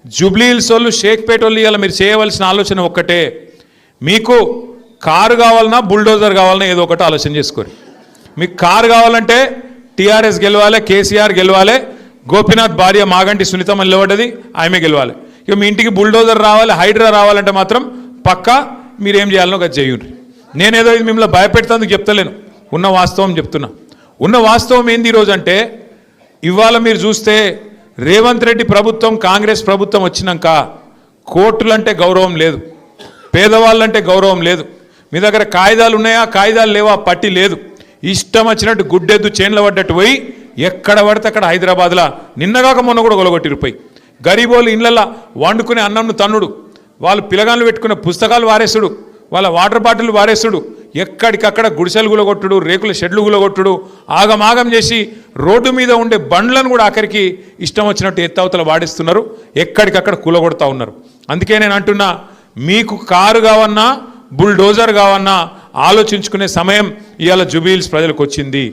Jubilee hills వాళ్ళు షేక్పేట వాళ్ళు ఇవాళ మీరు చేయవలసిన ఆలోచన ఒక్కటే, మీకు కారు కావాలన్నా బుల్డోజర్ కావాలన్నా ఏదో ఒకటి ఆలోచన చేసుకోరు. మీకు కారు కావాలంటే టీఆర్ఎస్ గెలవాలి, కేసీఆర్ గెలవాలి, గోపీనాథ్ భార్య మాగంటి సునీతమ్మ నిలబడ్డది, ఆమె గెలవాలి. ఇక మీ ఇంటికి బుల్డోజర్ రావాలి, హైడ్రా రావాలంటే మాత్రం పక్కా మీరేం చేయాలనో అది చేయండి. నేనేదో ఇది మిమ్మల్ని భయపెడతానికి చెప్తలేను, ఉన్న వాస్తవం చెప్తున్నా. ఉన్న వాస్తవం ఏంది ఈరోజు అంటే, ఇవాళ మీరు చూస్తే రేవంత్ రెడ్డి ప్రభుత్వం కాంగ్రెస్ ప్రభుత్వం వచ్చినాక కోర్టులంటే గౌరవం లేదు, పేదవాళ్ళంటే గౌరవం లేదు. మీ దగ్గర కాయిదాలు ఉన్నాయా, కాయిదాలు లేవా, పట్టి లేదు. ఇష్టం వచ్చినట్టు గుడ్డెద్దు చేన్ల పడ్డట్టు పోయి ఎక్కడ పడితే అక్కడ హైదరాబాద్లో నిన్నగాక మొన్న కూడా గొలగొట్టిరుపోయి గరీబోళ్ళు ఇళ్ళల్లో వండుకునే అన్నంను తన్నుడు, వాళ్ళు పిల్లగాళ్ళు పెట్టుకునే పుస్తకాలు వారేసుడు, వాళ్ళ వాటర్ బాటిల్ వారేసుడు, ఎక్కడికక్కడ గుడిసెలు గులగొట్టుడు, రేకుల షెడ్లు గులగొట్టుడు, ఆగమాగం చేసి రోడ్డు మీద ఉండే బండ్లను కూడా ఆఖరికి ఇష్టం వచ్చినట్టు ఎత్తవతల వాడిస్తున్నారు, ఎక్కడికక్కడ కూలగొడతా ఉన్నారు. అందుకే నేను అంటున్నా, మీకు కారు కావన్నా బుల్డోజర్ కావన్నా ఆలోచించుకునే సమయం ఇవాళ జూబ్లీ హిల్స్ ప్రజలకు వచ్చింది.